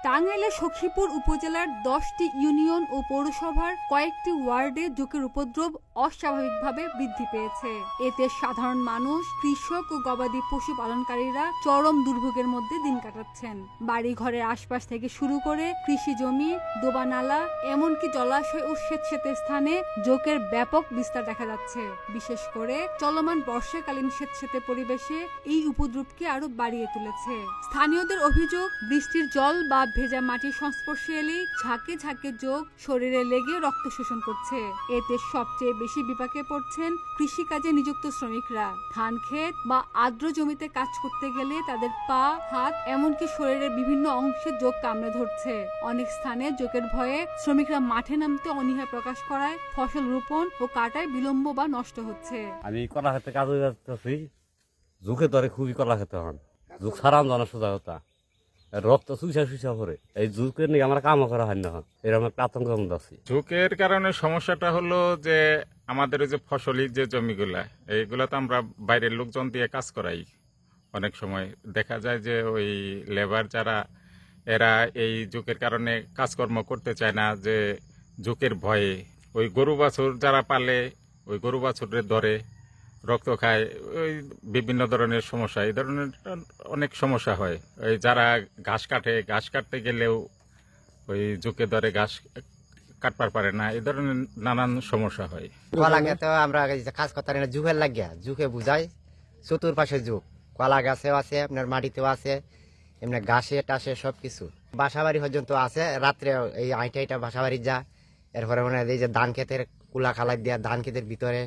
টাঙ্গাইলের সখীপুর উপজেলার 10টি ইউনিয়ন ও পৌরসভার কয়েকটি ওয়ার্ডে জোকের উপদ্রব অস্বাভাবিকভাবে বৃদ্ধি পেয়েছে। এতে সাধারণ মানুষ, কৃষক ও গবাদি পশু পালনকারীরা চরম দুর্ভোগের মধ্যে দিন কাটাচ্ছেন। বাড়ি ঘরের আশপাশ থেকে শুরু করে কৃষি জমি, দোবানালা, এমনকি জলাশয় ও স্বেচ্ছেতে স্থানে জোকের ব্যাপক বিস্তার দেখা যাচ্ছে। বিশেষ করে চলমান বর্ষাকালীন স্বেচ্ছেতে পরিবেশে এই উপদ্রবকে আরো বাড়িয়ে তুলেছে। স্থানীয়দের অভিযোগ, বৃষ্টির জল বা ভেজা মাটির সংস্পর্শে এলেই ঝাঁকে ঝাঁকে জোক শরীরে লেগে রক্ত শোষণ করছে। এতে সবচেয়ে বেশি বিপাকে পড়ছেন কৃষিকাজে নিযুক্ত শ্রমিকরা। ধান ক্ষেত বা আর্দ্র জমিতে কাজ করতে গেলে তাদের পা, হাত, এমনকি শরীরের বিভিন্ন অংশে জোক কামড়ে ধরছে। অনেক স্থানে জোকের ভয়ে শ্রমিকরা মাঠে নামতে অনীহা প্রকাশ করায় ফসল রোপণ ও কাটায় বিলম্ব বা নষ্ট হচ্ছে। আমি কলা খেতে কাজ করতেছি, জোকে ধরে খুবই কলা খেতে হন, জোক সারাম জানা সোজা কথা, রক্ত সুইসা সুইসা করে এই জোকের নিয়ে আমরা কামও করা হয় না, এরকম একটা আতঙ্কের মধ্যে আছি। জোকের কারণে সমস্যাটা হলো যে আমাদের যে ফসলি যে জমিগুলা, এইগুলা তো আমরা বাইরের লোকজন দিয়ে কাজ করাই। অনেক সময় দেখা যায় যে ওই লেবার যারা, এরা এই জোকের কারণে কাজকর্ম করতে চায় না, যে জোকের ভয়ে ওই গরু বাছুর যারা পালে, ওই গরু বাছুরের ধরে রক্ত খায়, ওই বিভিন্ন ধরনের সমস্যা, এই ধরনের অনেক সমস্যা হয়। ওই যারা ঘাস কাটে, ঘাস কাটতে গেলেও ওই জোকে ধরে ঘাস কাটবার পারে না, এই ধরনের নানান সমস্যা হয়। কলা গাছে আমরা কাজ করতে পারি না, জুকের লাগিয়া জুকে বুঝাই চতুর্পাশে জুক, কলা গাছেও আছে, আপনার মাটিতেও আছে, এমনি ঘাসে টাসে সবকিছু। বাসা বাড়ি পর্যন্ত আছে, রাত্রে এই আইটা বাসা বাড়ি যা। এরপরে মানে এই যে ধান ক্ষেতের কুলা খালাই দিয়া ধান ক্ষেতের ভিতরে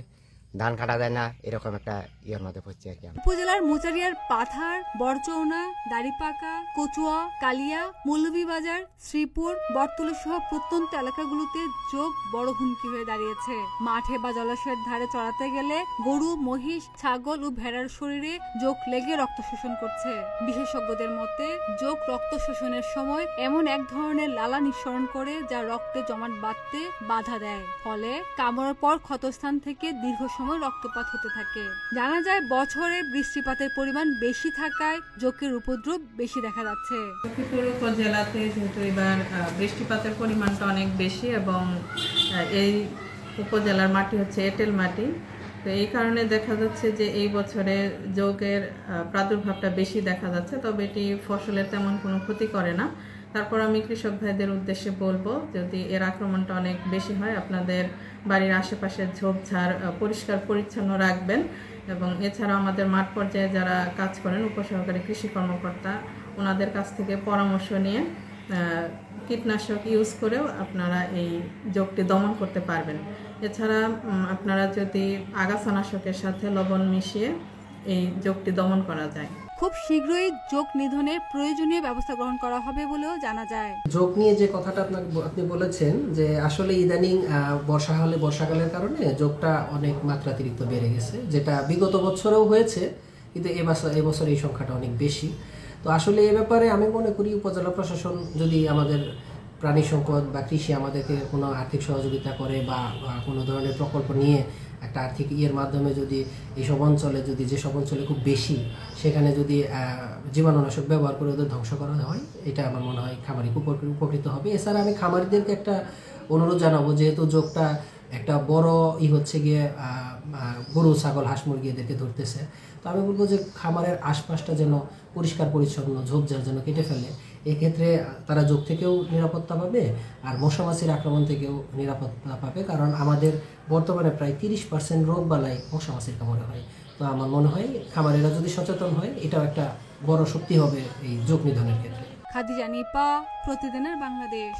ধান কাটা যায় না, এরকম একটা ইয়ের মধ্যে পড়ছে আর কি। উপজেলার মুচারিয়ার পাথার, বরচৌনা, দাড়িপাকা, কচুয়া, কালিয়া, মৌলভীবাজার, শ্রীপুর, বটতলী সহ প্রত্যন্ত এলাকাগুলোতে জোক বড় হুমকি হয়ে দাঁড়িয়েছে। মাঠে বা জলাশয়ের ধারে চড়াতে গেলে গরু, মহিষ, ছাগল ও ভেড়ার শরীরে জোক লেগে রক্ত শোষণ করছে। বিশেষজ্ঞদের মতে জোক রক্ত শোষণের সময় এমন এক ধরনের লালা নিঃসরণ করে যা রক্তে জমাট বাঁধতে বাধা দেয়, ফলে কামড়ের পর ক্ষতস্থান থেকে দীর্ঘ সময় রক্তপাত হতে থাকে। জানা যায় বছরে বৃষ্টিপাতের পরিমাণ বেশি থাকায় জোকের উপদ্রব বেশি দেখা যাচ্ছে। সখীপুর উপজেলাতে যেহেতু এবার বৃষ্টিপাতের পরিমাণটা অনেক বেশি এবং এই উপজেলার মাটি হচ্ছে এঁটেল মাটি, তো এই কারণে দেখা যাচ্ছে যে এই বছরে জোকের প্রাদুর্ভাবটা বেশি দেখা যাচ্ছে। তবে এটি ফসলের তেমন কোনো ক্ষতি করে না। তারপর আমি কৃষক ভাইদের উদ্দেশ্যে বলবো, যদি এর আক্রমণটা অনেক বেশি হয়, আপনাদের বাড়ির আশেপাশের ঝোপঝাড় পরিষ্কার পরিচ্ছন্ন রাখবেন। এবং এছাড়াও আমাদের মাঠ পর্যায়ে যারা কাজ করেন, উপসহকারী কৃষি কর্মকর্তা, ওনাদের কাছ থেকে পরামর্শ নিয়ে কীটনাশক ইউজ করেও আপনারা এই জোকটি দমন করতে পারবেন। এছাড়া আপনারা যদি আগাছানাশকের সাথে লবণ মিশিয়ে এই জোকটি দমন করা যায়। খুব শীঘ্রই জোক নিধনের প্রয়োজনীয় ব্যবস্থা গ্রহণ করা হবে বলেও জানা যায়। জোক নিয়ে যে কথাটা আপনি বলেছেন, যে আসলে ইদানিং বর্ষাকালের কারণে জোকটা অনেক মাত্রাতিরিক্ত বেড়ে গেছে, যেটা বিগত বছরেও হয়েছে, কিন্তু এবছর এই সংখ্যাটা অনেক বেশি। তো আসলে এ ব্যাপারে আমি মনে করি উপজেলা প্রশাসন যদি আমাদের প্রাণী সম্পদ বা কৃষি আমাদেরকে কোনো আর্থিক সহযোগিতা করে বা কোনো ধরনের প্রকল্প নিয়ে একটা আর্থিক ইয়ের মাধ্যমে যদি এইসব অঞ্চলে, যদি যেসব অঞ্চলে খুব বেশি, সেখানে যদি জীবাণুনাশক ব্যবহার করে ওদের ধ্বংস করা হয়, এটা আমার মনে হয় খামারি উপকৃত হবে। এছাড়া আমি খামারিদেরকে একটা অনুরোধ জানাবো, যেহেতু জোকটা একটা বড় হচ্ছে গিয়ে গরু, ছাগল, হাঁস, মুরগি এদেরকে ধরতেছে, তো আমি বলবো যে খামারের আশপাশটা যেন পরিষ্কার পরিচ্ছন্ন, ঝোপঝাড় যেন কেটে ফেলে। এক্ষেত্রে তারা জোক থেকেও নিরাপত্তা পাবে আর মশা মাছির আক্রমণ থেকেও নিরাপত্তা পাবে, কারণ আমাদের বর্তমানে প্রায় 30% রোগ বালাই মশা মাছির কামড়ে হয়। তো আমার মনে হয় খামারেরা যদি সচেতন হয়, এটাও একটা বড় শক্তি হবে এই জোক নিধনের ক্ষেত্রে। খাদিজা নিপা, প্রতিদিনের বাংলাদেশ।